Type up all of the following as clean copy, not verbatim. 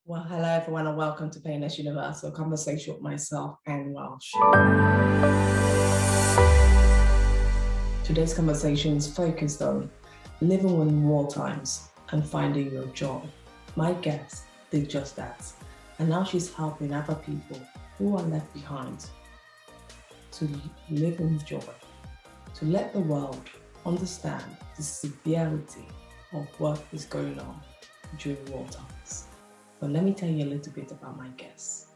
Well, hello everyone and welcome to Painless Universal Conversation with myself and Welsh. Today's conversation is focused on living in war times and finding your joy. My guest did just that, and now she's helping other people who are left behind to live in joy, to let the world understand the severity of what is going on during war times. But let me tell you a little bit about my guest.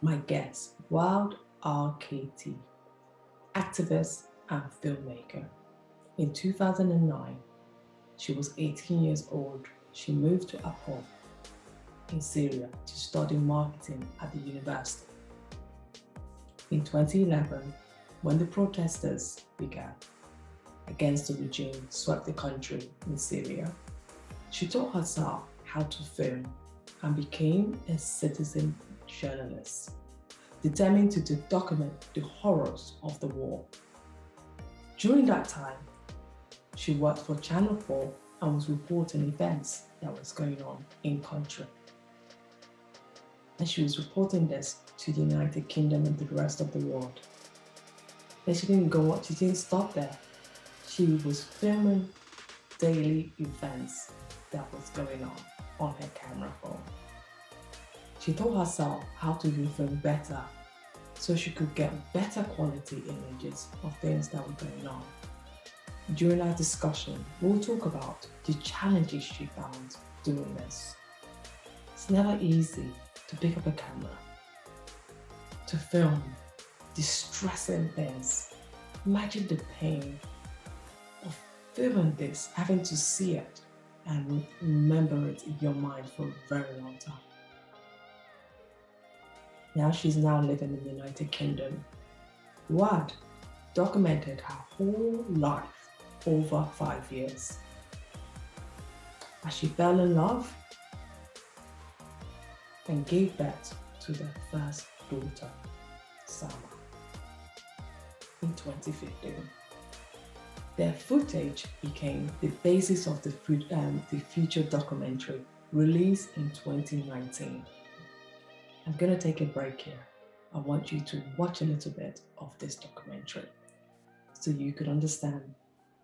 My guest, Waad Al-Kateab, activist and filmmaker. In 2009, she was 18 years old. She moved to Aleppo in Syria to study marketing at the university. In 2011, when the protesters began against the regime swept the country in Syria, she taught herself how to film and became a citizen journalist, determined to document the horrors of the war. During that time, she worked for Channel 4 and was reporting events that was going on in country. And she was reporting this to the United Kingdom and to the rest of the world. And she didn't stop there. She was filming daily events that was going on her camera phone. She taught herself how to do film better so she could get better quality images of things that were going on. During our discussion, we'll talk about the challenges she found doing this. It's never easy to pick up a camera, to film distressing things. Imagine the pain of filming this, having to see it and remember it in your mind for a very long time. Now she's living in the United Kingdom. Waad documented her whole life over 5 years. As she fell in love and gave birth to their first daughter, Sama, in 2015. Their footage became the basis of the future documentary released in 2019. I'm going to take a break here. I want you to watch a little bit of this documentary so you could understand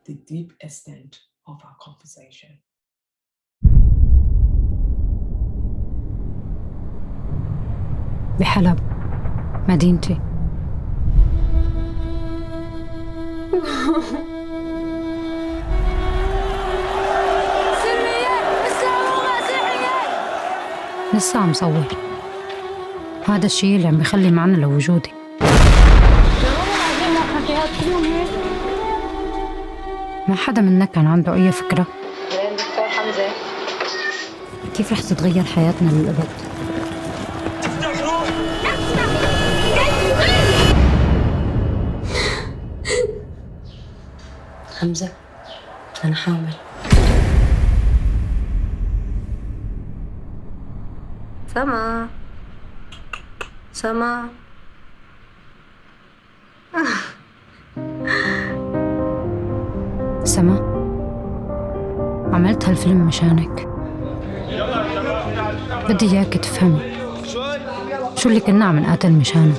the deep extent of our conversation. بحلب مدينتي لسه عم صور. هذا الشيء اللي عم بيخلي معنى لوجودي. ما حدا منا كان عنده أي فكرة كيف رح تتغير حياتنا للأبد. حمزة، أنا حامل. سما سما، عملت هالفيلم مشانك. بدي إياك تفهمي شو اللي كنا عم نقاتل مشانه.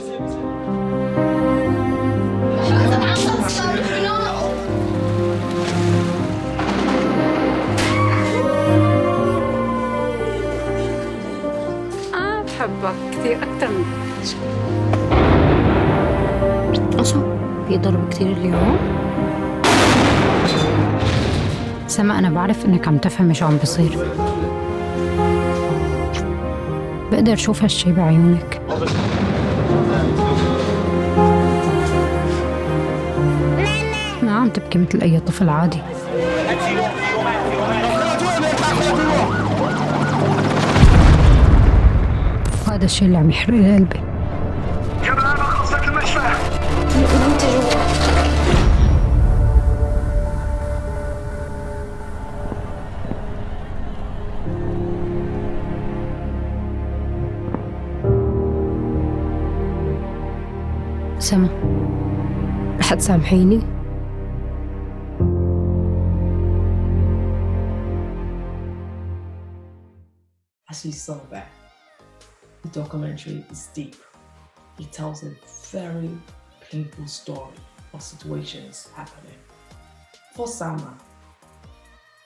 بحبك كثير أكثر من في ضرب كثير اليوم. سما، أنا بعرف إنك عم تفهمي شو عم بصير. بقدر أشوف هالشي بعيونك. ما عم تبكي مثل أي طفل عادي. هذا الشيء اللي عم يحرق لي قلبي. جبلها بخلصك المشفى. انت جوا. سما، رح تسامحيني؟ As she saw that, The documentary is deep. It tells a very painful story of situations happening. For Sama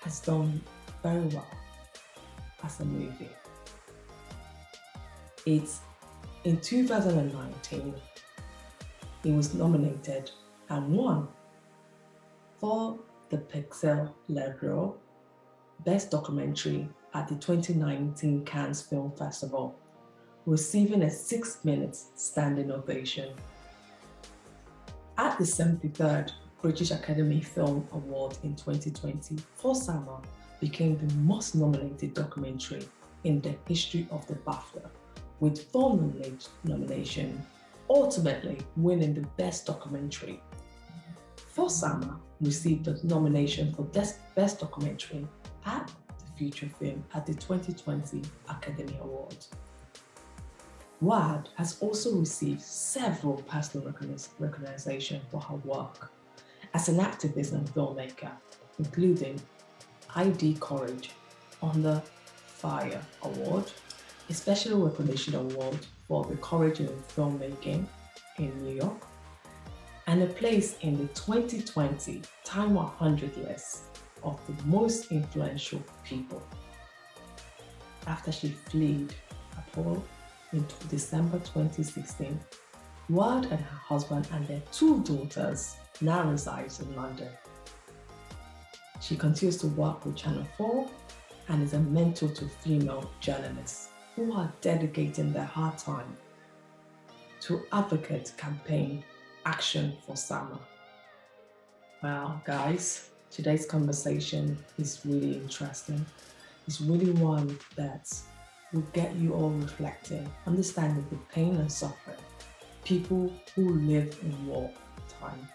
has done very well as a movie. It's in 2019, it was nominated and won for the Pixel Legro Best Documentary at the 2019 Cannes Film Festival, receiving a 6-minute standing ovation. At the 73rd British Academy Film Award in 2020, For Sama became the most nominated documentary in the history of the BAFTA, with 4 nominations, ultimately winning the Best Documentary. For Sama received the nomination for Best Documentary at the Feature Film at the 2020 Academy Awards. Waad has also received several personal recognition for her work as an activist and filmmaker, including ID Courage Under Fire Award, a special recognition award for the courage in filmmaking in New York, and a place in the 2020 Time 100 list of the most influential people. After she fled Aleppo in December 2016, Waad and her husband and their 2 daughters now reside in London. She continues to work with Channel 4 and is a mentor to female journalists who are dedicating their hard time to advocate campaign action for Sama. Well, guys, today's conversation is really interesting. It's really one that will get you all reflecting, understanding the pain and suffering people who live in war time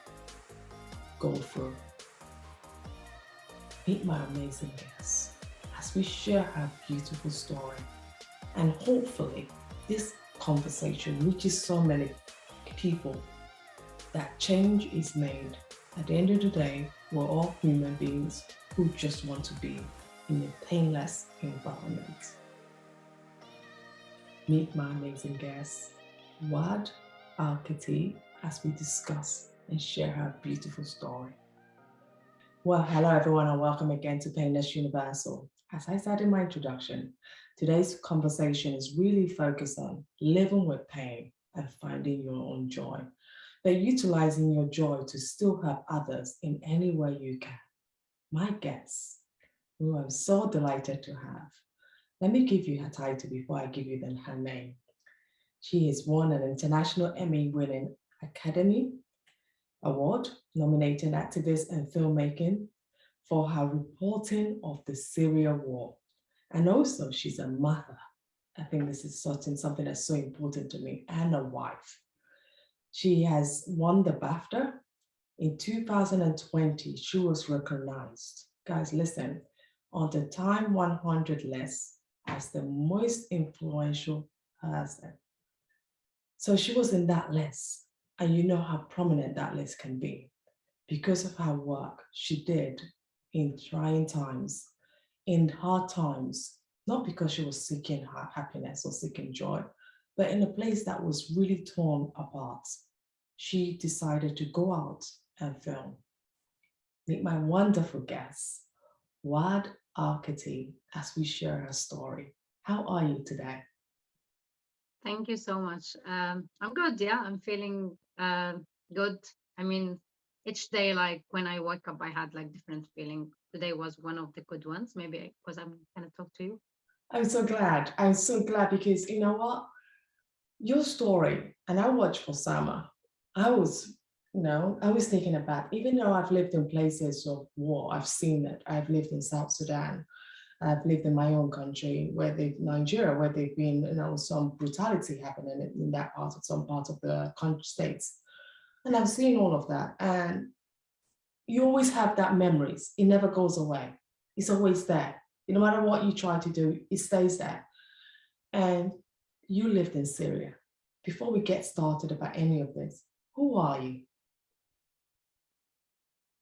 go through. Meet my amazing guests as we share our beautiful story. And hopefully this conversation reaches so many people that change is made. At the end of the day, we're all human beings who just want to be in a painless environment. Meet my amazing guest, Waad Al-Kateab, as we discuss and share her beautiful story. Well, hello everyone and welcome again to Painless Universal. As I said in my introduction, today's conversation is really focused on living with pain and finding your own joy, but utilizing your joy to still help others in any way you can. My guest, who I'm so delighted to have, let me give you her title before I give you her name. She has won an international Emmy-winning Academy Award, nominated activist and filmmaking for her reporting of the Syria war. And also she's a mother. I think this is something that's so important to me, and a wife. She has won the BAFTA. In 2020, she was recognized, guys, listen, on the Time 100 list as the most influential person. So she was in that list, and you know how prominent that list can be because of her work she did in trying times, in hard times, not because she was seeking her happiness or seeking joy, but in a place that was really torn apart. She decided to go out and film. Meet my wonderful guest, Waad Al-Kateab, as we share her story. How are you today? Thank you so much. I'm good. Yeah, I'm feeling good. I mean, each day, like when I woke up, I had like different feeling. Today was one of the good ones. Maybe because I'm gonna talk to you. I'm so glad. I'm so glad because you know what? Your story, and I watched for Sama. I was taken aback. Even though I've lived in places of war, I've seen it. I've lived in South Sudan. I've lived in my own country, Nigeria, where they've been, some brutality happening in that part of some parts of the country states. And I've seen all of that. And you always have that memories. It never goes away. It's always there. No matter what you try to do, it stays there. And you lived in Syria. Before we get started about any of this, who are you?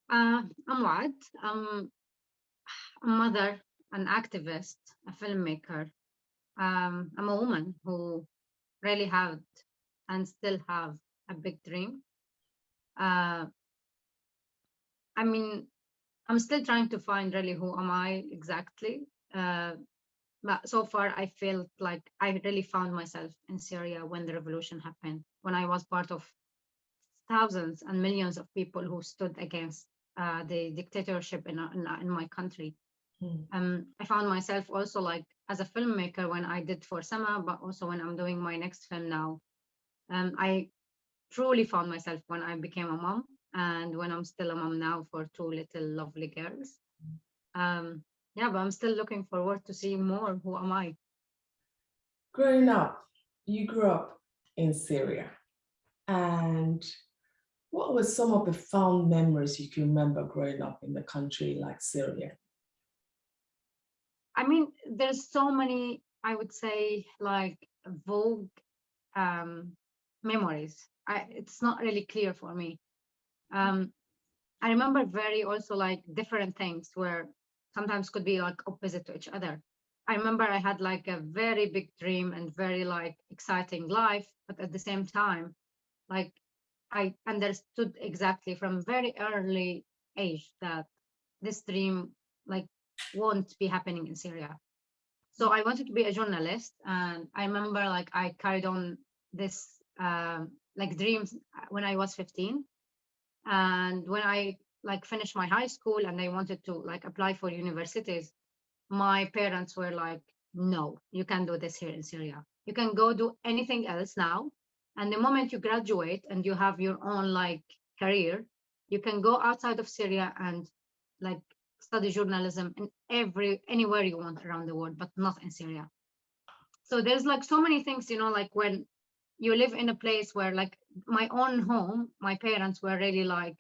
I'm Waad. I'm a mother, an activist, a filmmaker. I'm a woman who really had and still have a big dream. I mean, I'm still trying to find really who am I exactly. But so far, I felt like I really found myself in Syria when the revolution happened, when I was part of thousands and millions of people who stood against the dictatorship in my country. I found myself also like as a filmmaker when I did for Sama, but also when I'm doing my next film now. I truly found myself when I became a mom and when I'm still a mom now for two little lovely girls. Yeah, but I'm still looking forward to see more. Who am I? Growing up, you grew up in Syria. And what were some of the fond memories you can remember growing up in a country like Syria? I mean, there's so many, I would say, like vague memories. It's not really clear for me. I remember very also like different things where sometimes could be like opposite to each other. I remember I had like a very big dream and very like exciting life, but at the same time, like I understood exactly from very early age that this dream like won't be happening in Syria. So I wanted to be a journalist, and I remember like I carried on this like dreams when I was 15, and when I like finished my high school and I wanted to like apply for universities, my parents were like, no, you can't do this here in Syria. You can go do anything else now, and the moment you graduate and you have your own like career, you can go outside of Syria and like study journalism in anywhere you want around the world, but not in Syria. So there's like so many things, you know, like when you live in a place where like my own home, my parents were really like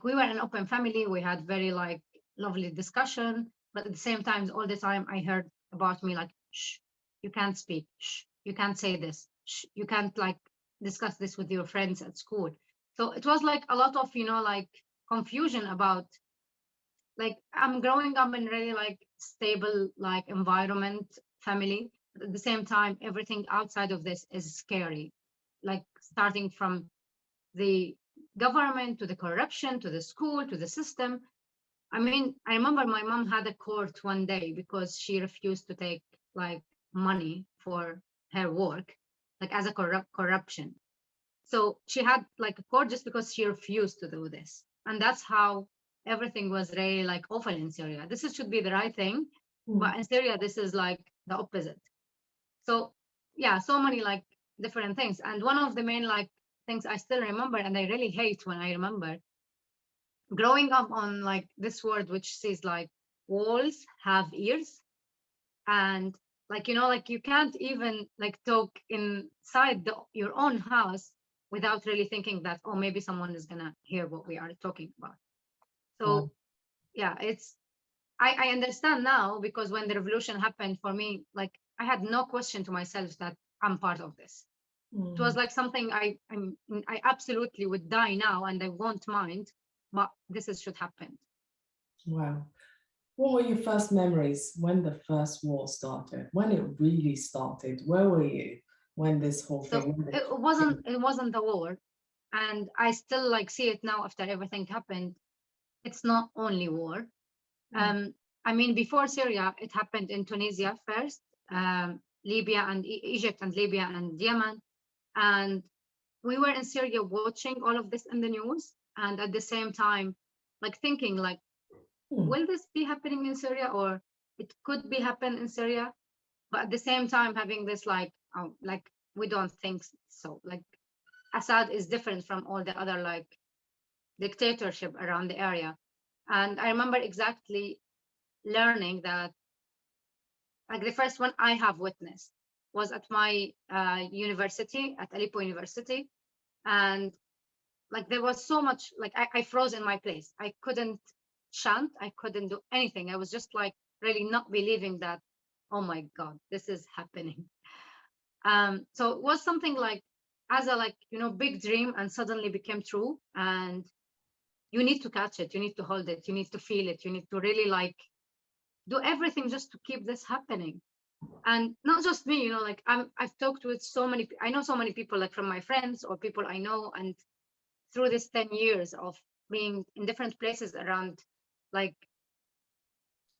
we were an open family. We had very like lovely discussion, but at the same time, all the time I heard about me like, shh, you can't speak, shh, you can't say this, shh, you can't like discuss this with your friends at school. So it was like a lot of, you know, like confusion about like I'm growing up in really like stable like environment, family. But at the same time, everything outside of this is scary. Like starting from the government to the corruption to the school to the system. I mean, I remember my mom had a court one day because she refused to take like money for her work, like as a corruption. So she had like a court just because she refused to do this. And that's how everything was really like awful in Syria. Should be the right thing, but in Syria, this is like the opposite. So yeah, so many like different things. And one of the main like things I still remember, and I really hate when I remember, growing up on like this word which says like walls have ears, and like you know like you can't even like talk inside your own house without really thinking that, oh, maybe someone is gonna hear what we are talking about. So yeah, I understand now, because when the revolution happened for me, like I had no question to myself that I'm part of this. It was like something I absolutely would die now and I won't mind, but should happen. Wow. What were your first memories when the first war started? When it really started? Where were you when this whole So thing? it wasn't the war, and I still like see it now after everything happened. It's not only war. I mean, before Syria, it happened in Tunisia first, Libya and Egypt and Libya and Yemen, and we were in Syria watching all of this in the news, and at the same time, like thinking like, will this be happening in Syria, or it could be happen in Syria? But at the same time, having this like, oh, like we don't think so. Like Assad is different from all the other like dictatorship around the area. And I remember exactly learning that like the first one I have witnessed was at my university, at Aleppo University. And like there was so much, like I froze in my place. I couldn't chant, I couldn't do anything. I was just like really not believing that, oh my God, this is happening. So it was something like as a like, you know, big dream and suddenly became true. And you need to catch it, you need to hold it, you need to feel it, you need to really like do everything just to keep this happening. And not just me, you know, like I've talked with so many, I know so many people, like from my friends or people I know, and through this 10 years of being in different places around, like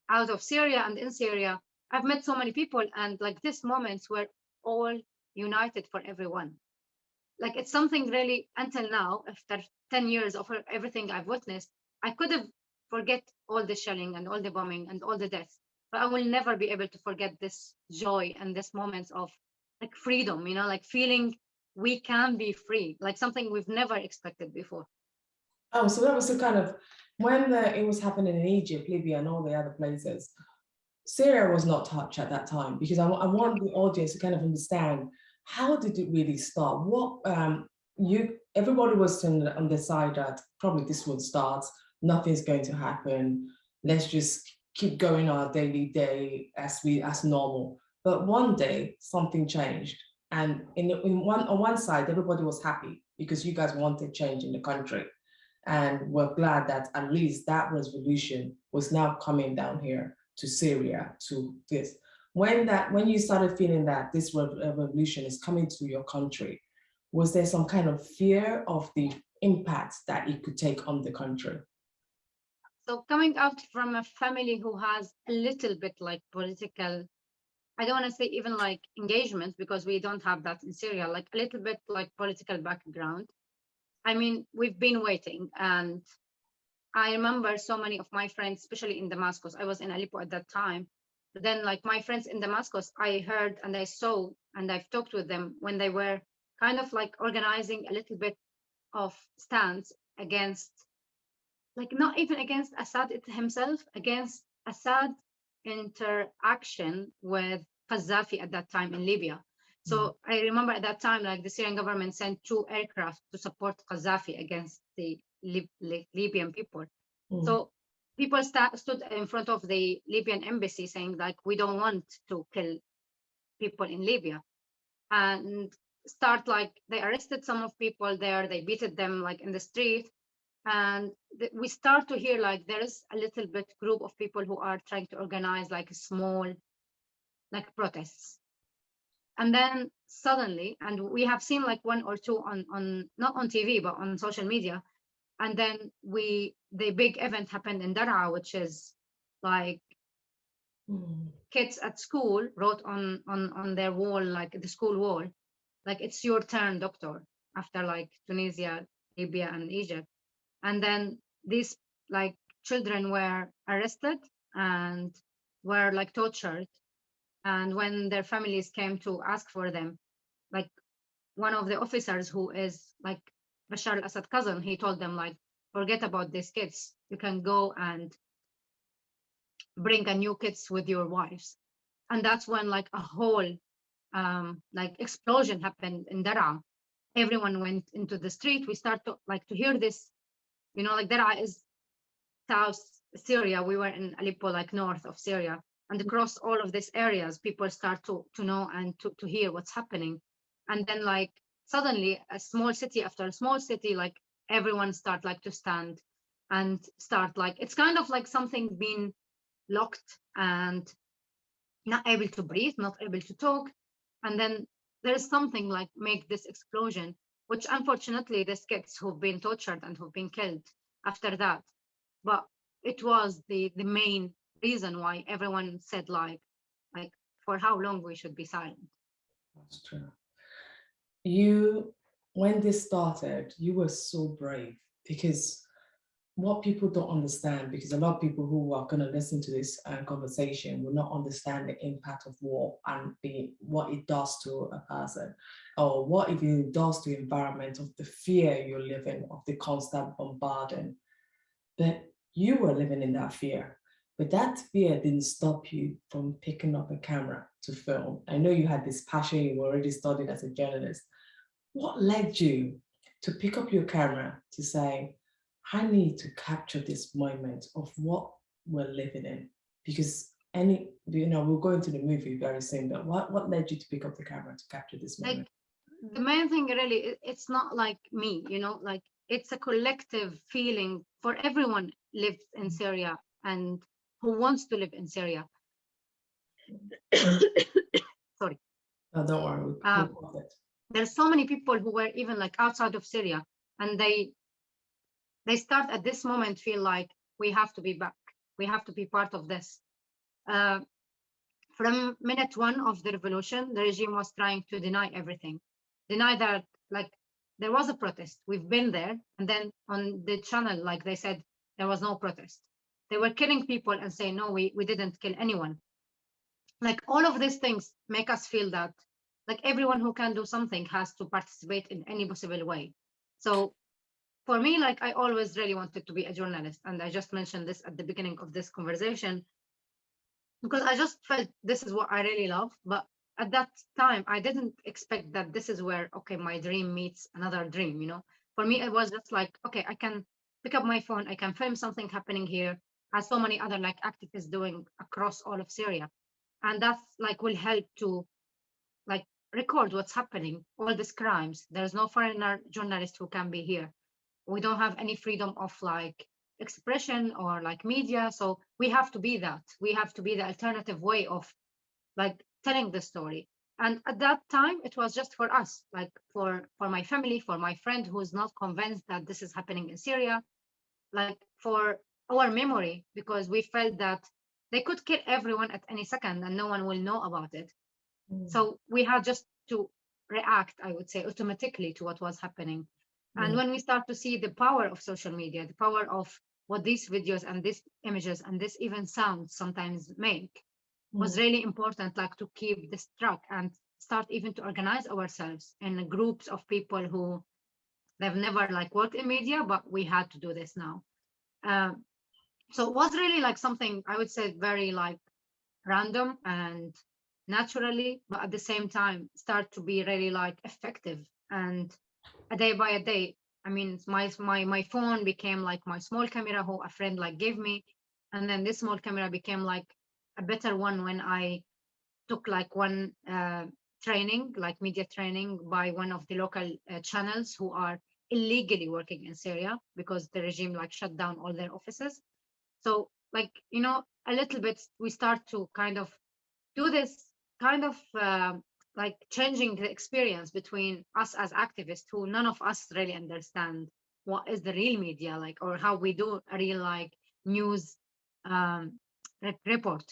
out of Syria and in Syria, I've met so many people, and like these moments were all united for everyone. Like it's something really, until now, after 10 years of everything I've witnessed, I could have forget all the shelling and all the bombing and all the deaths, but I will never be able to forget this joy and this moments of like freedom, you know, like feeling we can be free, like something we've never expected before. Oh, so that was the kind of when it was happening in Egypt, Libya, and all the other places. Syria was not touched at that time because I want the audience to kind of understand how did it really start. What everybody was on the side that probably this would start, nothing's going to happen. Let's just keep going our daily day as normal. But one day something changed, and on one side everybody was happy because you guys wanted change in the country, and we're glad that at least that revolution was now coming down here to Syria, to this. When you started feeling that this revolution is coming to your country, was there some kind of fear of the impact that it could take on the country? So coming out from a family who has a little bit like political, I don't want to say even like engagement, because we don't have that in Syria, like a little bit like political background. I mean, we've been waiting, and I remember so many of my friends, especially in Damascus. I was in Aleppo at that time. But then, like my friends in Damascus, I heard and I saw and I've talked with them when they were kind of like organizing a little bit of stance against, like not even against Assad himself, against Assad interaction with Gaddafi at that time in Libya. So I remember at that time, like the Syrian government sent 2 aircraft to support Gaddafi against the Libyan people. So people stood in front of the Libyan embassy saying like, we don't want to kill people in Libya. And start like, they arrested some of people there, they beated them like in the street. And we start to hear like there is a little bit group of people who are trying to organize like a small like protests. And then suddenly, and we have seen like 1 or 2 on not on TV but on social media, and then the big event happened in Daraa, which is like kids at school wrote on their wall, like the school wall, like it's your turn, doctor, after like Tunisia, Libya, and Egypt. And then these like children were arrested and were like tortured. And when their families came to ask for them, like one of the officers who is like Bashar al-Assad cousin, he told them like, forget about these kids. You can go and bring a new kids with your wives. And that's when like a whole like explosion happened in Daraa. Everyone went into the street. We start to like to hear this, you know, like Daraa is South Syria. We were in Aleppo, like north of Syria. And across all of these areas, people start to know and to hear what's happening. And then like suddenly a small city after a small city, like everyone start like to stand and start like, it's kind of like something being locked and not able to breathe, not able to talk. And then there's something like make this explosion, which unfortunately these kids who've been tortured and who've been killed after that. But it was the main reason why everyone said like for how long we should be silent. That's true. When this started, you were so brave, because what people don't understand, because a lot of people who are going to listen to this conversation will not understand the impact of war and what it does to a person, or what it does to the environment, of the fear you're living, of the constant bombarding. But you were living in that fear. But that fear didn't stop you from picking up a camera to film. I know you had this passion, you already studied as a journalist. What led you to pick up your camera to say, I need to capture this moment of what we're living in? Because we'll go into the movie very soon, but what led you to pick up the camera to capture this moment? Like the main thing really, it's not like me, you know, like it's a collective feeling for everyone lives in Syria and who wants to live in Syria. sorry. No, don't worry. Um, We'll cover it. There's so many people who were even like outside of Syria, and they start at this moment feel like we have to be back. We have to be part of this. From minute one of the revolution, the regime was trying to deny everything, deny that like there was a protest. We've been there, and then on the channel, like they said, there was no protest. They were killing people and saying, no, we didn't kill anyone. Like all of these things make us feel that like everyone who can do something has to participate in any possible way. So for me, like I always really wanted to be a journalist, and I just mentioned this at the beginning of this conversation because I just felt this is what I really love. But at that time, I didn't expect that this is where, okay, my dream meets another dream, you know? For me, it was just like, okay, I can pick up my phone, I can film something happening here, as so many other like activists doing across all of Syria. And that's like will help to like record what's happening, all these crimes. There's no foreigner journalist who can be here. We don't have any freedom of like expression or like media, so we have to be that. We have to be the alternative way of like telling the story. And at that time it was just for us, like for my family, for my friend who's not convinced that this is happening in Syria, like for our memory, because we felt that they could kill everyone at any second and no one will know about it. So we had just to react, I would say, automatically to what was happening. And when we start to see the power of social media, the power of what these videos and these images and this even sounds sometimes make, was really important, like to keep this track and start even to organize ourselves in groups of people who they've never like worked in media, but we had to do this now. So it was really like something I would say very like random and naturally, but at the same time start to be really like effective. And a day by a day, I mean, my phone became like my small camera who a friend like gave me, and then this small camera became like a better one when I took like one training, like media training by one of the local channels who are illegally working in Syria because the regime like shut down all their offices. So like, you know, a little bit we start to kind of do this kind of like changing the experience between us as activists who none of us really understand what is the real media like or how we do a real like news um, report.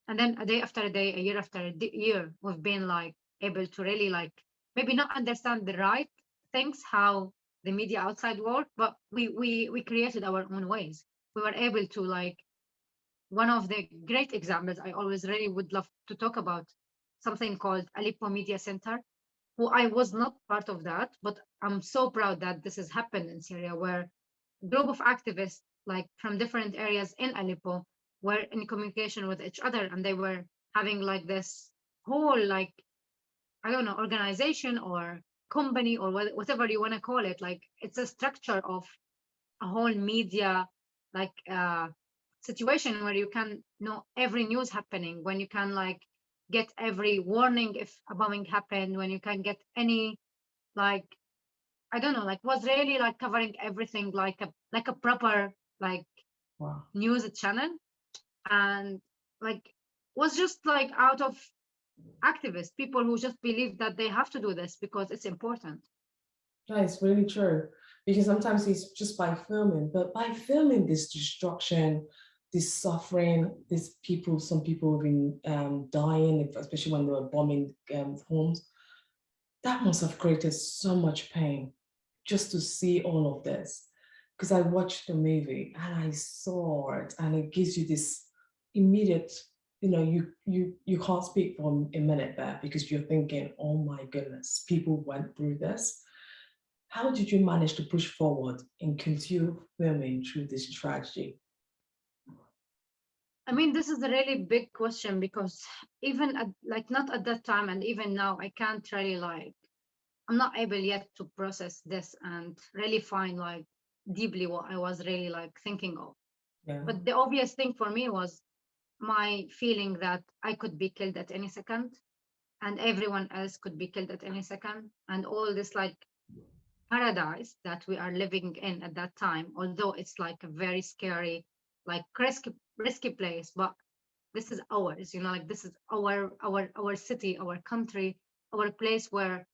And then a day after a day, a year after a year, we've been like able to really like maybe not understand the right things, how the media outside work, but we created our own ways. We were able to like one of the great examples I always really would love to talk about, something called Aleppo Media Center, who I was not part of that, but I'm so proud that this has happened in Syria, where a group of activists like from different areas in Aleppo were in communication with each other, and they were having like this whole like, I don't know, organization or company or whatever you want to call it. Like it's a structure of a whole media like situation where you can know every news happening, when you can like get every warning if a bombing happened, when you can get any like, I don't know, like was really like covering everything like a proper like news channel. And like was just like out of activists, people who just believe that they have to do this because it's important. Yeah, it's really true. Because sometimes it's just by filming, but by filming this destruction, this suffering, these people, some people have been dying, especially when they were bombing homes, that must have created so much pain just to see all of this. Because I watched the movie and I saw it, and it gives you this immediate, you know, you can't speak for a minute there because you're thinking, oh my goodness, people went through this. How did you manage to push forward and continue filming through this tragedy? I mean, this is a really big question because even at, like not at that time and even now, I can't really like, I'm not able yet to process this and really find like deeply what I was really like thinking of. Yeah. But the obvious thing for me was my feeling that I could be killed at any second and everyone else could be killed at any second. And all this like paradise that we are living in at that time, although it's like a very scary, like risky place, but this is ours, you know, like this is our city, our country, our place where,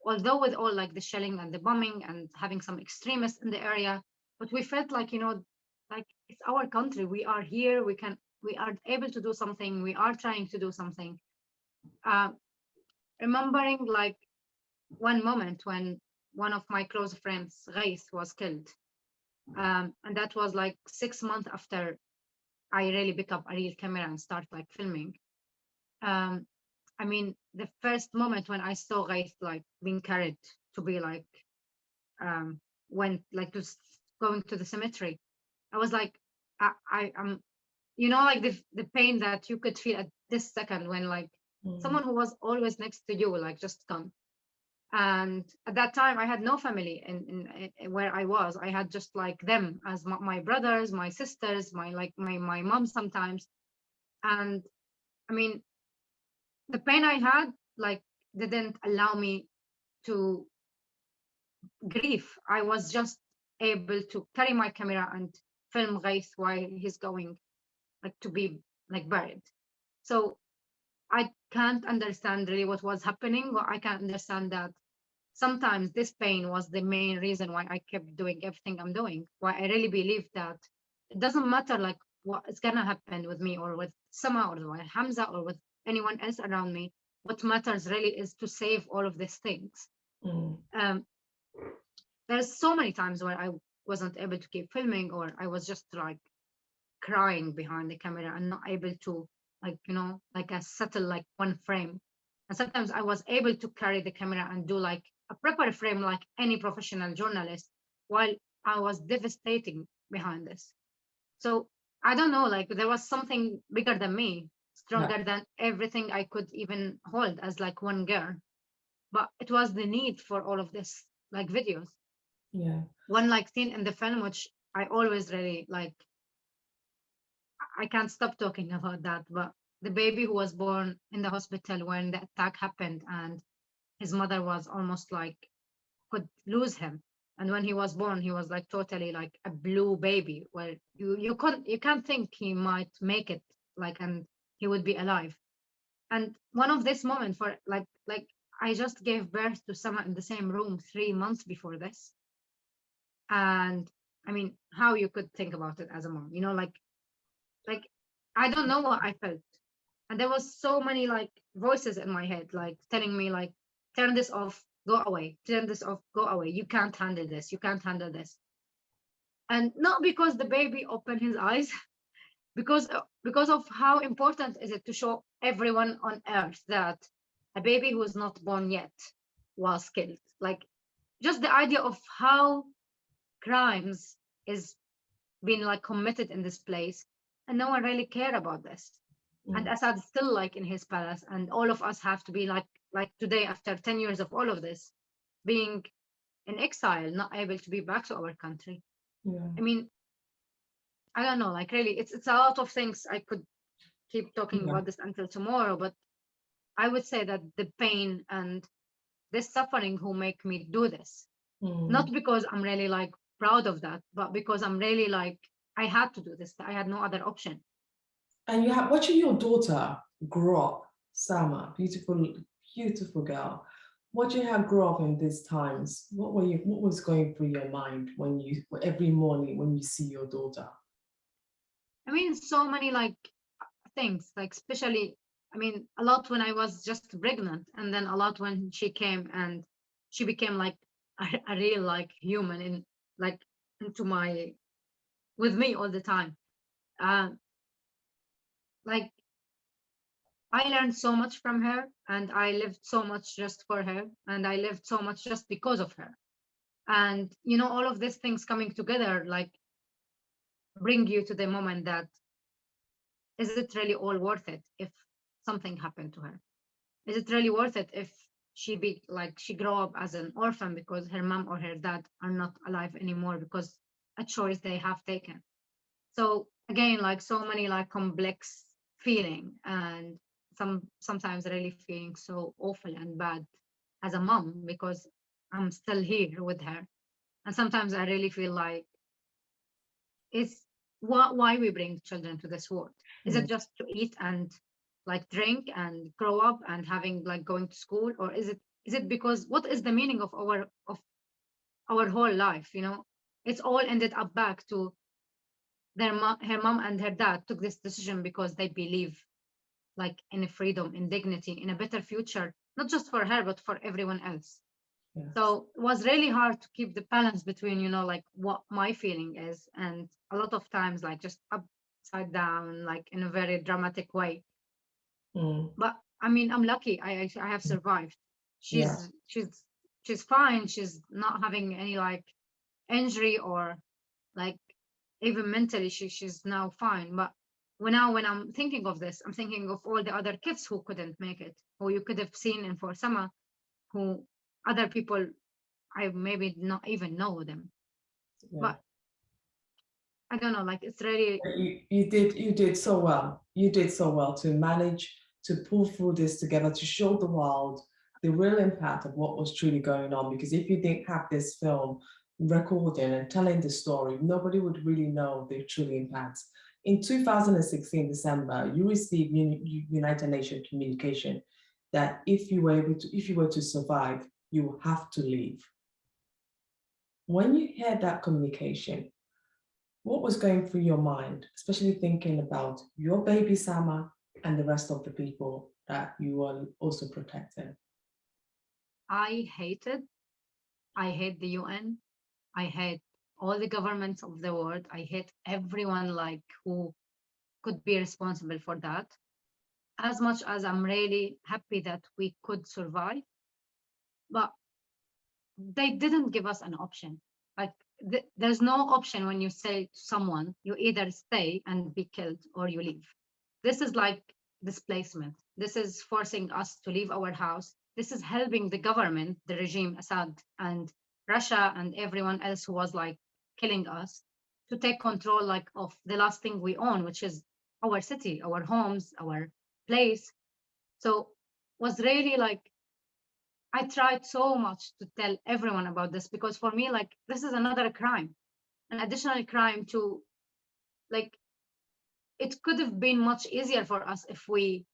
although with all like the shelling and the bombing and having some extremists in the area, but we felt like, you know, like it's our country. We are here. We are able to do something. We are trying to do something. Uh, remembering like one moment when one of my close friends, Ghais, was killed. And that was like 6 months after I really pick up a real camera and start like filming. I mean, the first moment when I saw Ghais like being carried to be like, went like to going to the cemetery, I was like, I'm, you know, like the pain that you could feel at this second when like someone who was always next to you like just gone. And at that time I had no family in where I was. I had just like them as my brothers, my sisters, my mom sometimes. And I mean, the pain I had like didn't allow me to grieve. I was just able to carry my camera and film Ghais while he's going like to be like buried. So I can't understand really what was happening, or I can't understand that sometimes this pain was the main reason why I kept doing everything I'm doing. Why I really believe that it doesn't matter like what is gonna happen with me or with Sama or with Hamza or with anyone else around me. What matters really is to save all of these things. There's so many times where I wasn't able to keep filming, or I was just like crying behind the camera and not able to like, you know, like a settle like one frame. And sometimes I was able to carry the camera and do like a proper frame like any professional journalist, while I was devastating behind this. So I don't know, like there was something bigger than me, stronger than everything I could even hold as like one girl. But it was the need for all of this like videos. Yeah. One like scene in the film which I always really like, I can't stop talking about that, but the baby who was born in the hospital when the attack happened, and his mother was almost like could lose him. And when he was born, he was like totally like a blue baby, where you can't think he might make it, like, and he would be alive. And one of this moment for like I just gave birth to someone in the same room 3 months before this. And I mean, how you could think about it as a mom, you know, like I don't know what I felt. And there was so many like voices in my head, like telling me like, turn this off, go away, turn this off, go away. You can't handle this. You can't handle this. And not because the baby opened his eyes, because of how important is it to show everyone on earth that a baby who is not born yet was killed. Like just the idea of how crimes is being like committed in this place, and no one really care about this. And Assad is still like in his palace, and all of us have to be like today, after 10 years of all of this, being in exile, not able to be back to our country. Yeah. I mean, I don't know, like really, it's a lot of things. I could keep talking about this until tomorrow, but I would say that the pain and this suffering who make me do this, not because I'm really like proud of that, but because I'm really like, I had to do this. I had no other option. And you have watching your daughter grow up, Sama, beautiful, beautiful girl. Watching her grow up in these times, what was going through your mind when you every morning when you see your daughter? I mean, so many like things, like especially, I mean, a lot when I was just pregnant, and then a lot when she came and she became like a real like human in like into my with me all the time. Like I learned so much from her, and I lived so much just for her, and I lived so much just because of her. And you know, all of these things coming together like bring you to the moment that, is it really all worth it if something happened to her? Is it really worth it if she grow up as an orphan because her mom or her dad are not alive anymore because a choice they have taken? So again, like so many like complex feeling, and sometimes really feeling so awful and bad as a mom because I'm still here with her. And sometimes I really feel like it's why we bring children to this world. Is it just to eat and like drink and grow up and having like going to school, or is it because what is the meaning of our whole life? It's all ended up back to her mom and her dad took this decision because they believe like in a freedom, in dignity, in a better future, not just for her but for everyone else. Yes. So it was really hard to keep the balance between like what my feeling is, and a lot of times like just upside down, like in a very dramatic way. But I mean, I'm lucky. I have survived. Yeah. She's fine. She's not having any like injury or like even mentally she's now fine. But when I'm thinking of this, I'm thinking of all the other kids who couldn't make it, who you could have seen in For Summer, who other people I maybe not even know them. Yeah. But I don't know, like it's really you did so well. You did so well to manage to pull through this together, to show the world the real impact of what was truly going on. Because if you didn't have this film recording and telling the story, nobody would really know the true impact. In 2016 December, you received United Nations communication that if you were to survive, you have to leave. When you heard that communication, what was going through your mind, especially thinking about your baby Sama and the rest of the people that you are also protecting? I hate the UN. I hate all the governments of the world. I hate everyone like who could be responsible for that. As much as I'm really happy that we could survive, but they didn't give us an option. Like there's no option when you say to someone, you either stay and be killed or you leave. This is like displacement. This is forcing us to leave our house. This is helping the government, the regime, Assad and Russia and everyone else who was like killing us, to take control like of the last thing we own, which is our city, our homes, our place. So was really like I tried so much to tell everyone about this, because for me, like, this is another crime, an additional crime to, like, it could have been much easier for us if we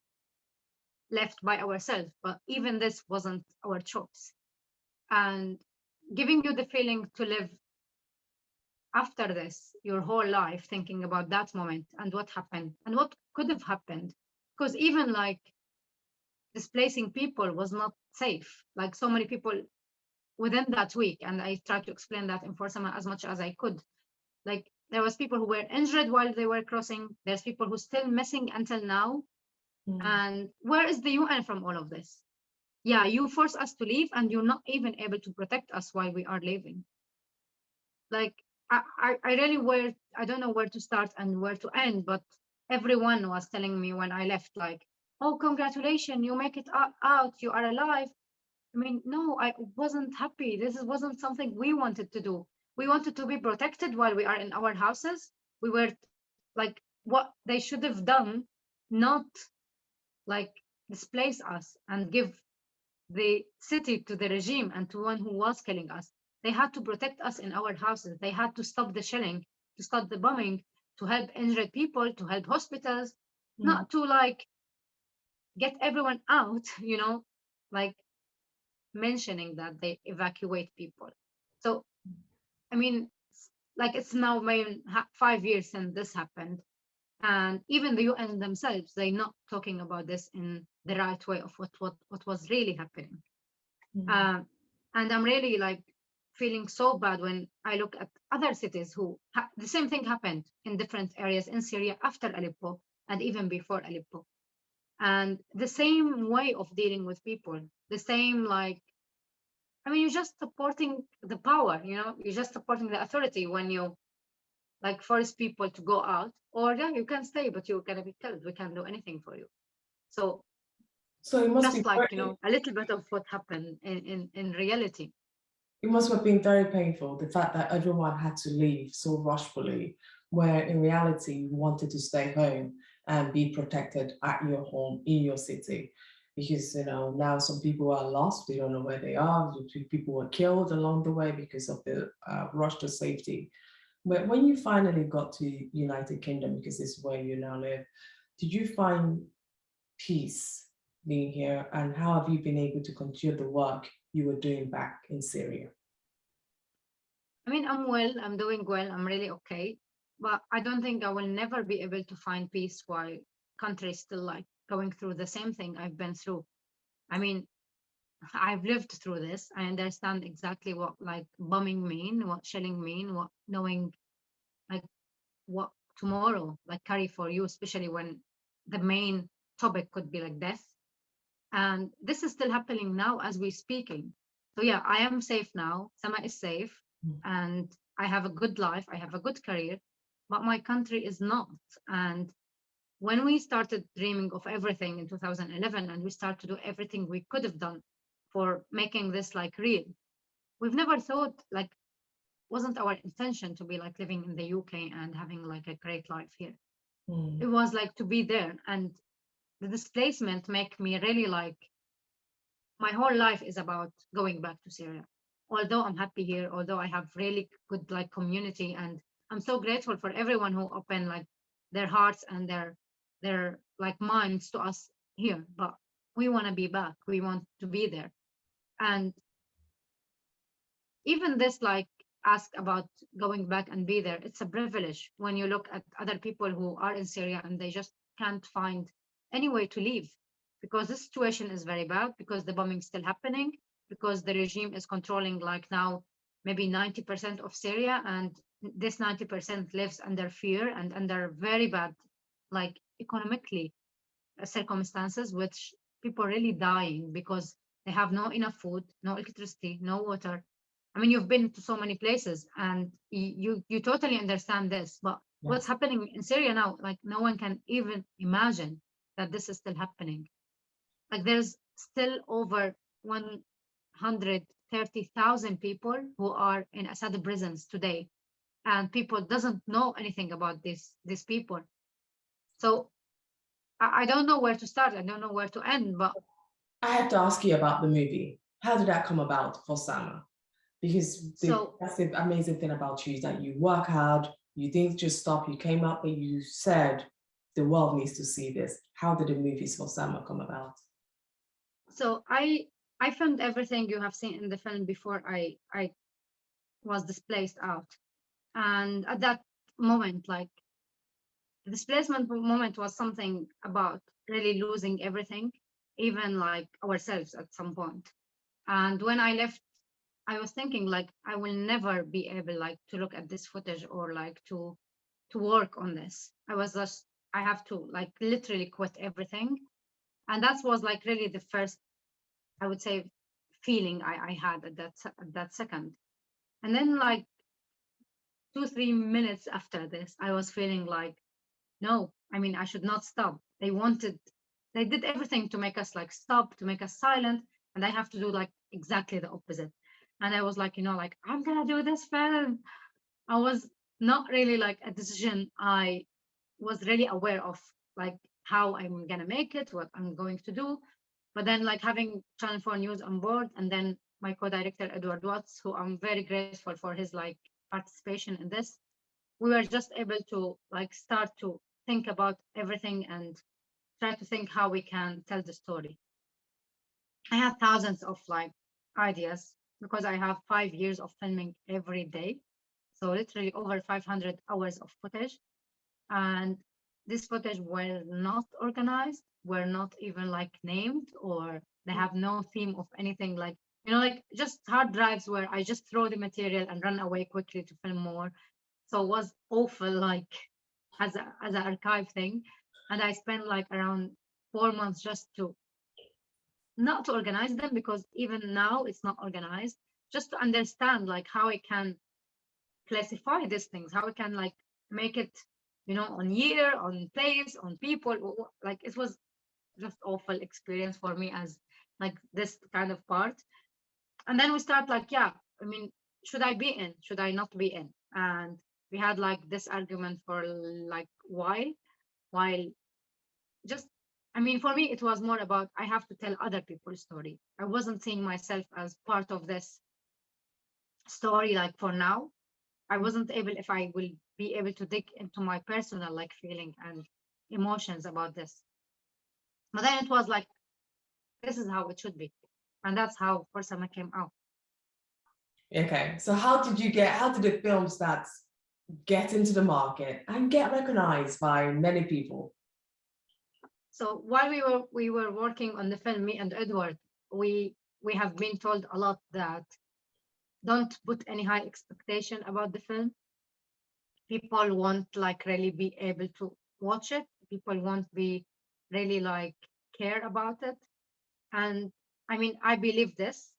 left by ourselves, but even this wasn't our choice. And giving you the feeling to live after this your whole life thinking about that moment and what happened and what could have happened, because even like displacing people was not safe. Like so many people within that week, and I tried to explain that in For Summer as much as I could. Like there was people who were injured while they were crossing. There's people who still missing until now. And where is the UN from all of this? Yeah, you force us to leave and you're not even able to protect us while we are leaving. Like I really I don't know where to start and where to end, but everyone was telling me when I left, like, oh, congratulations, you make it out, you are alive. I mean, no, I wasn't happy. This wasn't something we wanted to do. We wanted to be protected while we are in our houses. We were like, what they should have done, not like displace us and give the city to the regime and to one who was killing us. They had to protect us in our houses. They had to stop the shelling, to stop the bombing, to help injured people, to help hospitals, not to like get everyone out, like mentioning that they evacuate people. So, I mean, like it's now maybe 5 years since this happened. And even the UN themselves, they're not talking about this in the right way of what was really happening. And I'm really like feeling so bad when I look at other cities who the same thing happened in different areas in Syria after Aleppo and even before Aleppo. And the same way of dealing with people, the same like, I mean, you're just supporting the power, you're just supporting the authority when you like force people to go out, or yeah, you can stay, but you're gonna be killed. We can't do anything for you. So it must just be like, a little bit of what happened in reality. It must have been very painful, the fact that everyone had to leave so rushfully, where in reality you wanted to stay home and be protected at your home, in your city. Because, now some people are lost, they don't know where they are. People were killed along the way because of the rush to safety. When you finally got to United Kingdom, because this is where you now live, did you find peace being here, and how have you been able to continue the work you were doing back in Syria? I mean, I'm well, I'm doing well, I'm really okay. But I don't think I will never be able to find peace while country is still like going through the same thing I've been through. I mean, I've lived through this. I understand exactly what like bombing mean, what shelling mean, what knowing like what tomorrow like carry for you, especially when the main topic could be like death. And this is still happening now as we're speaking. So yeah, I am safe now. Sama is safe, and I have a good life. I have a good career, but my country is not. And when we started dreaming of everything in 2011, and we started to do everything we could have done for making this like real, we've never thought like wasn't our intention to be like living in the UK and having like a great life here. It was like to be there, and the displacement make me really like my whole life is about going back to Syria. Although I'm happy here, although I have really good like community, and I'm so grateful for everyone who open like their hearts and their like minds to us here. But we want to be back. We want to be there. And even this like ask about going back and be there, it's a privilege when you look at other people who are in Syria and they just can't find any way to leave, because this situation is very bad, because the bombing is still happening, because the regime is controlling like now maybe 90% of Syria, and this 90% lives under fear and under very bad like economically circumstances, which people really dying because they have no enough food, no electricity, no water. I mean, you've been to so many places and you totally understand this, but what's happening in Syria now, like no one can even imagine that this is still happening. Like there's still over 130,000 people who are in Assad prisons today, and people doesn't know anything about these people. So I don't know where to start. I don't know where to end, but I have to ask you about the movie. How did that come about for Sama? Because that's the amazing thing about you, is that you work hard, you didn't just stop, you came up and you said, the world needs to see this. How did the movies for Sama come about? So I filmed everything you have seen in the film before I was displaced out. And at that moment, like the displacement moment was something about really losing everything, even like ourselves at some point. And when I left, I was thinking like I will never be able like to look at this footage or like to work on this. I was just I have to like literally quit everything. And that was like really the first, I would say, feeling I had at that second. And then like 2-3 minutes after this, I was feeling like, no, I mean, I should not stop. They did everything to make us like stop, to make us silent, and I have to do like exactly the opposite. And I was like, like I'm gonna do this film. I was not really like a decision I was really aware of, like how I'm gonna make it, what I'm going to do. But then like having Channel 4 News on board, and then my co-director Edward Watts, who I'm very grateful for his like participation in this, we were just able to like start to think about everything and try to think how we can tell the story. I had thousands of like ideas because I have 5 years of filming every day. So literally over 500 hours of footage. And this footage were not organized, were not even like named, or they have no theme of anything, like, like just hard drives where I just throw the material and run away quickly to film more. So it was awful, like as an archive thing. And I spent like around 4 months just to not to organize them, because even now it's not organized, just to understand like how I can classify these things, how I can like make it, on year, on place, on people. Like it was just awful experience for me as like this kind of part. And then we start like, yeah, I mean, should I be in? Should I not be in? And we had like this argument for like while just, I mean, for me, it was more about I have to tell other people's story. I wasn't seeing myself as part of this story, like for now. I wasn't able, if I will be able to dig into my personal like feeling and emotions about this. But then it was like, this is how it should be. And that's how Forsama came out. Okay, so how did the film start get into the market and get recognized by many people? So while we were working on the film, me and Edward, we have been told a lot that don't put any high expectation about the film. People won't like really be able to watch it. People won't be really like care about it. And I mean, I believe this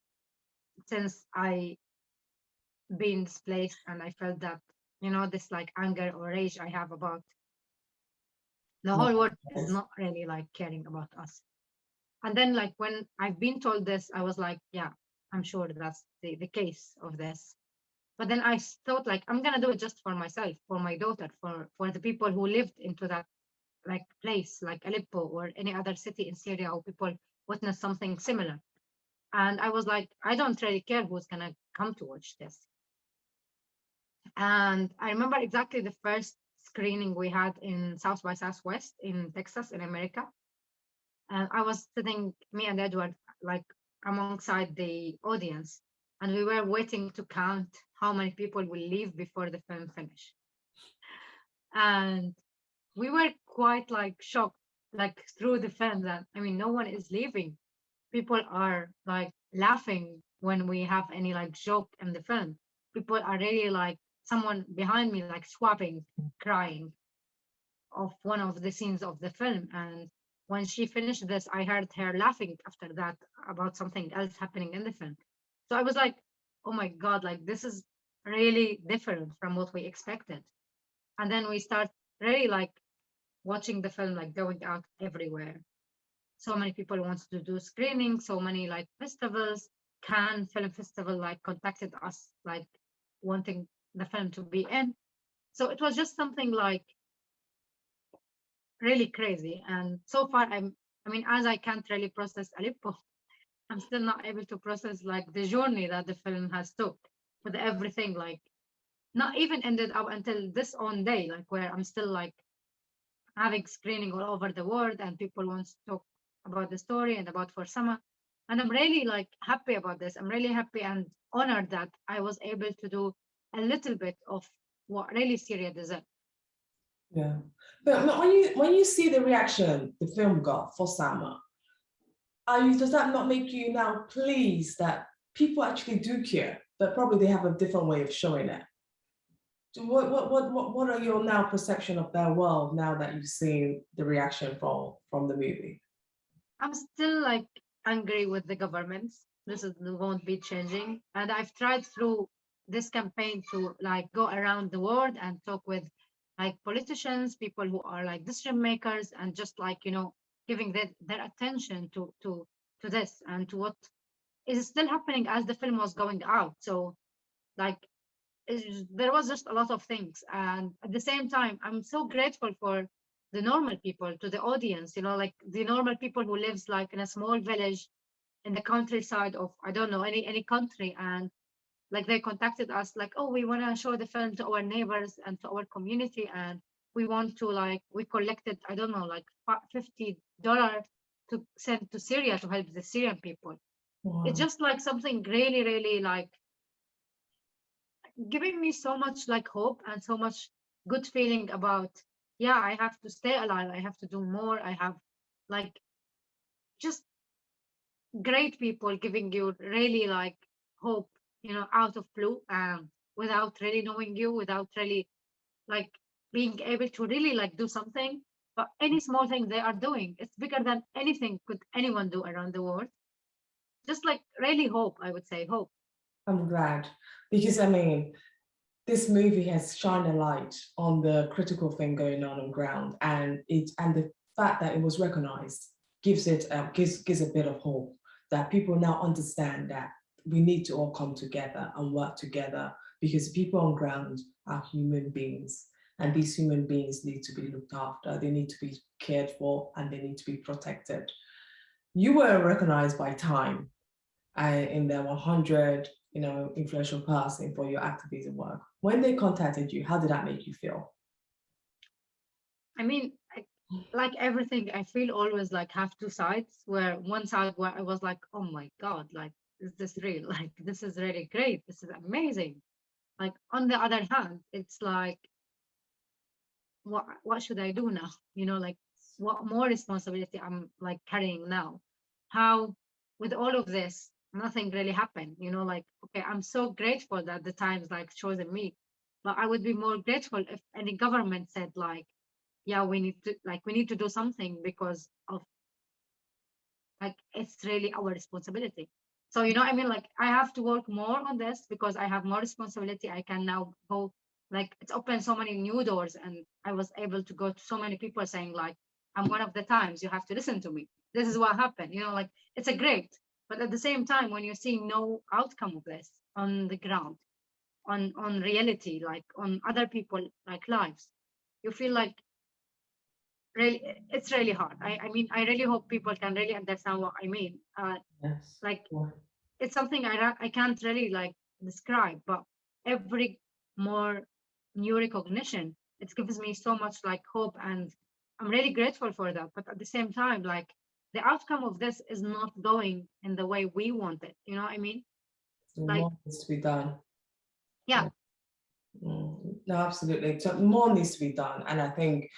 since I been displaced and I felt that, you know, this like anger or rage I have about the whole world is not really like caring about us. And then like when I've been told this, I was like, yeah, I'm sure that's the case of this. But then I thought like, I'm gonna do it just for myself, for my daughter, for the people who lived into that like place, like Aleppo or any other city in Syria, or people witness something similar. And I was like, I don't really care who's gonna come to watch this. And I remember exactly the first screening we had in South by Southwest in Texas, in America. And I was sitting, me and Edward, like alongside the audience, and we were waiting to count how many people will leave before the film finished. And we were quite like shocked, like through the film that, I mean, no one is leaving. People are like laughing when we have any like joke in the film. People are really like, someone behind me like swapping, crying of one of the scenes of the film. And when she finished this, I heard her laughing after that about something else happening in the film. So I was like, oh my God, like this is really different from what we expected. And then we start really like watching the film, like going out everywhere. So many people want to do screening, so many like festivals. Cannes Film Festival like contacted us, like wanting the film to be in. So it was just something like really crazy. And so far, I mean, as I can't really process Aleppo, I'm still not able to process like the journey that the film has took with everything, like not even ended up until this own day, like where I'm still like having screening all over the world and people want to talk about the story and about Forsama. And I'm really like happy about this. I'm really happy and honored that I was able to do a little bit of what really Syria deserves. Yeah, but when you see the reaction the film got for Sama, does that not make you now pleased that people actually do care, but probably they have a different way of showing it? What are your now perception of their world now that you've seen the reaction from the movie? I'm still like angry with the governments. This won't be changing. And I've tried through this campaign to like go around the world and talk with like politicians, people who are like decision makers, and just like, you know, giving their attention to this and to what is still happening as the film was going out. So like there was just a lot of things. And at the same time, I'm so grateful for the normal people, to the audience, you know, like the normal people who lives like in a small village in the countryside of, I don't know, any country. And like they contacted us like, oh, we want to show the film to our neighbors and to our community. And we want to like, we collected, I don't know, like $50 to send to Syria to help the Syrian people. Wow. It's just like something really, really like giving me so much like hope and so much good feeling about, yeah, I have to stay alive, I have to do more, I have like just great people giving you really like hope, you know, out of blue, without really knowing you, without really like being able to really like do something. But any small thing they are doing, it's bigger than anything could anyone do around the world. Just like really hope, I would say hope. I'm glad, because I mean, this movie has shined a light on the critical thing going on ground, and the fact that it was recognized gives a bit of hope that people now understand that we need to all come together and work together, because people on ground are human beings, and these human beings need to be looked after, they need to be cared for, and they need to be protected. You were recognized by Time in the 100, influential person for your activism work. When they contacted you, how did that make you feel? I mean, like everything, I feel always like have two sides, where one side where I was like, oh my God, like, is this real? Like, this is really great. This is amazing. Like, on the other hand, it's like, what should I do now? Like, what more responsibility I'm like carrying now? How, with all of this, nothing really happened, like, okay, I'm so grateful that the Times like chosen me, but I would be more grateful if any government said like, yeah, we need to do something, because of like, it's really our responsibility. So I mean, like, I have to work more on this because I have more responsibility. I can now go, like, it's opened so many new doors, and I was able to go to so many people saying like, I'm one of the Times, you have to listen to me, this is what happened, like, it's a great. But at the same time, when you're seeing no outcome of this on the ground, on reality, like on other people like lives, you feel like, really, it's really hard. I mean, I really hope people can really understand what I mean. Yes. Like, Yeah. it's something I can't really like describe, but every more new recognition, it gives me so much like hope, and I'm really grateful for that. But at the same time, like, the outcome of this is not going in the way we want it. You know what I mean? So Like, more needs to be done. yeah. No, absolutely. So more needs to be done. And I think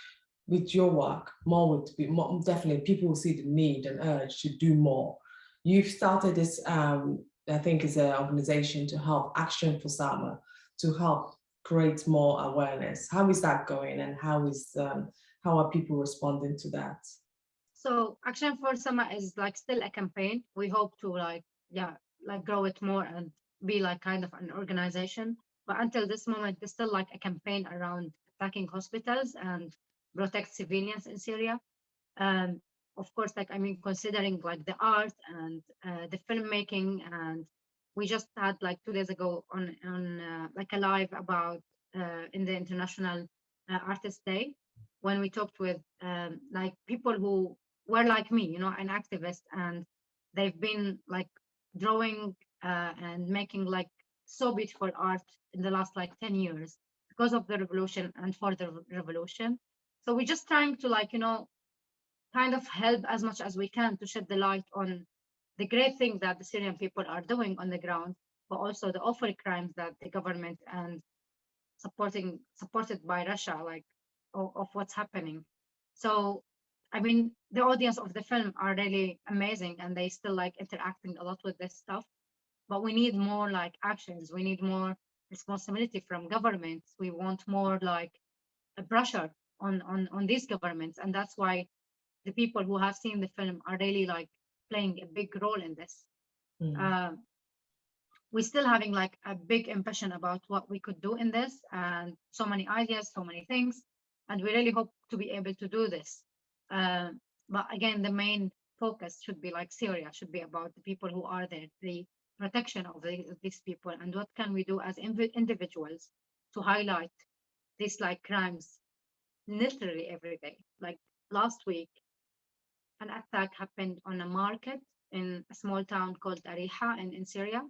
with your work, more would be more, definitely people will see the need and urge to do more. You've started this, I think is an organization to help Action for Summer, to help create more awareness. How is that going, and how are people responding to that? So Action for Summer is like still a campaign. We hope to like, yeah, like grow it more and be like kind of an organization. But until this moment, it's still like a campaign around attacking hospitals and protect civilians in Syria. Um, of course, like, I mean, considering like the art and the filmmaking, and we just had like 2 days ago on like a live about in the International Artist Day, when we talked with like people who were like me, an activist, and they've been like drawing and making like so beautiful art in the last like 10 years because of the revolution and for the revolution. So we're just trying to like, kind of help as much as we can to shed the light on the great things that the Syrian people are doing on the ground, but also the awful crimes that the government and supported by Russia, like, of what's happening. So, I mean, the audience of the film are really amazing, and they still like interacting a lot with this stuff. But we need more like actions. We need more responsibility from governments. We want more like a pressure on these governments, and that's why the people who have seen the film are really like playing a big role in this. We're still having like a big impression about what we could do in this, and so many ideas, so many things, and we really hope to be able to do this. But again, the main focus should be like Syria, should be about the people who are there, the protection of these people, and what can we do as individuals to highlight these like crimes literally every day. Like last week, an attack happened on a market in a small town called Ariha in Syria,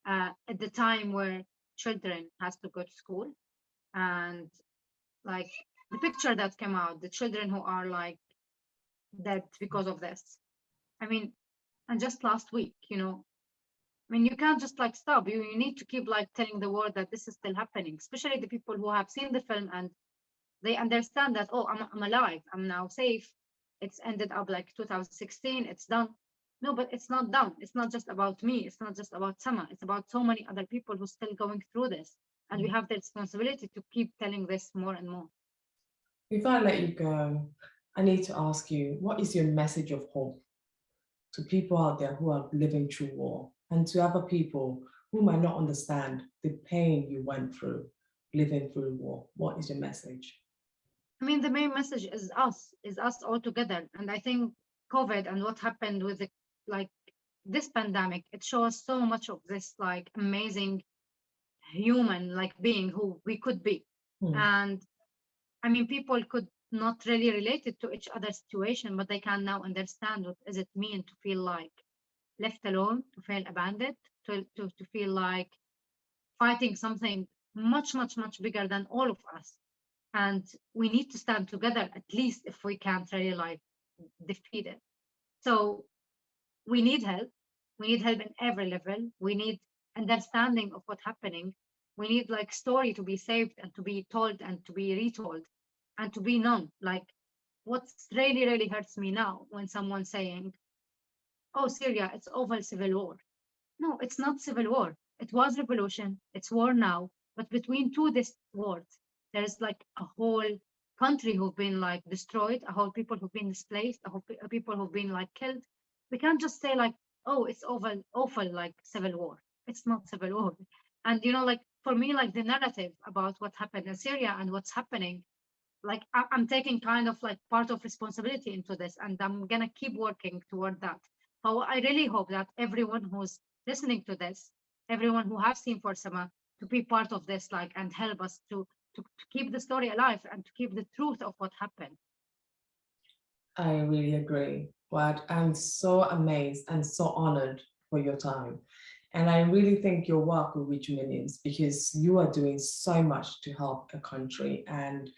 at the time where children has to go to school. And like the picture that came out, the children who are like dead because of this. I mean, and just last week, I mean, you can't just like stop. You need to keep like telling the world that this is still happening, especially the people who have seen the film and they understand that, oh, I'm alive, I'm now safe. It's ended up like 2016, it's done. No, but it's not done. It's not just about me. It's not just about Sama. It's about so many other people who are still going through this. And we have the responsibility to keep telling this more and more. Before I let you go, I need to ask you, what is your message of hope to people out there who are living through war, and to other people who might not understand the pain you went through living through war? What is your message? I mean, the main message is us all together. And I think COVID and what happened with the, like this pandemic, it shows so much of this like amazing human like being who we could be. And I mean, people could not really relate it to each other's situation, but they can now understand what does it mean to feel like left alone, to feel abandoned, to feel like fighting something much, much, much bigger than all of us. And we need to stand together, at least if we can't really like defeat it. So we need help. We need help in every level. We need understanding of what's happening. We need like story to be saved and to be told and to be retold and to be known. Like what's really, really hurts me now when someone's saying, oh, Syria, it's over civil war. No, it's not civil war. It was revolution. It's war now. But between two wars, there's like a whole country who've been like destroyed, a whole people who've been displaced, a whole people who've been like killed. We can't just say like, oh, it's awful like civil war. It's not civil war. And you know, like for me, like the narrative about what happened in Syria and what's happening, like I'm taking kind of like part of responsibility into this, and I'm gonna keep working toward that. But I really hope that everyone who's listening to this, everyone who has seen For Sama, to be part of this, like, and help us to keep the story alive and to keep the truth of what happened. I really agree. Waad, I'm so amazed and so honored for your time. And I really think your work will reach millions because you are doing so much to help a country. And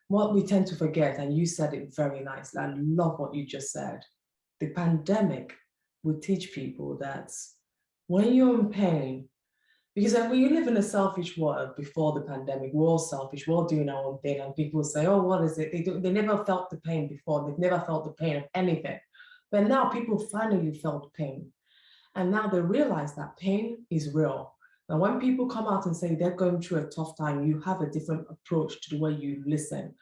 what we tend to forget, and you said it very nicely, I love what you just said. The pandemic will teach people that when you're in pain, because we live in a selfish world before the pandemic, we're all selfish, we're all doing our own thing, and people say, oh, what is it? They never felt the pain before, they've never felt the pain of anything. But now people finally felt pain. And now they realize that pain is real. Now, when people come out and say they're going through a tough time, you have a different approach to the way you listen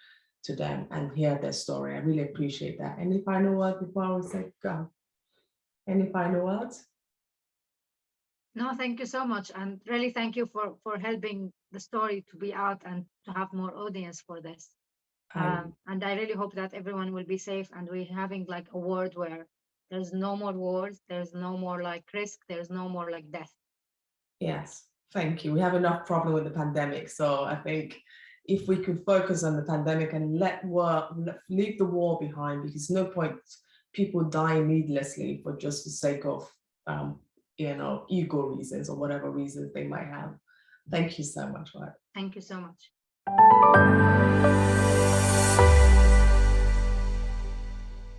to them and hear their story. I really appreciate that. Any final words before I say go? Any final words? No, thank you so much. And really thank you for helping the story to be out and to have more audience for this. And I really hope that everyone will be safe and we're having like a world where there's no more wars, there's no more like risk, there's no more like death. Yes, thank you. We have enough problem with the pandemic. So I think if we could focus on the pandemic and leave the war behind, because no point people dying needlessly for just the sake of ego reasons or whatever reasons they might have. Thank you so much, Waad. Thank you so much.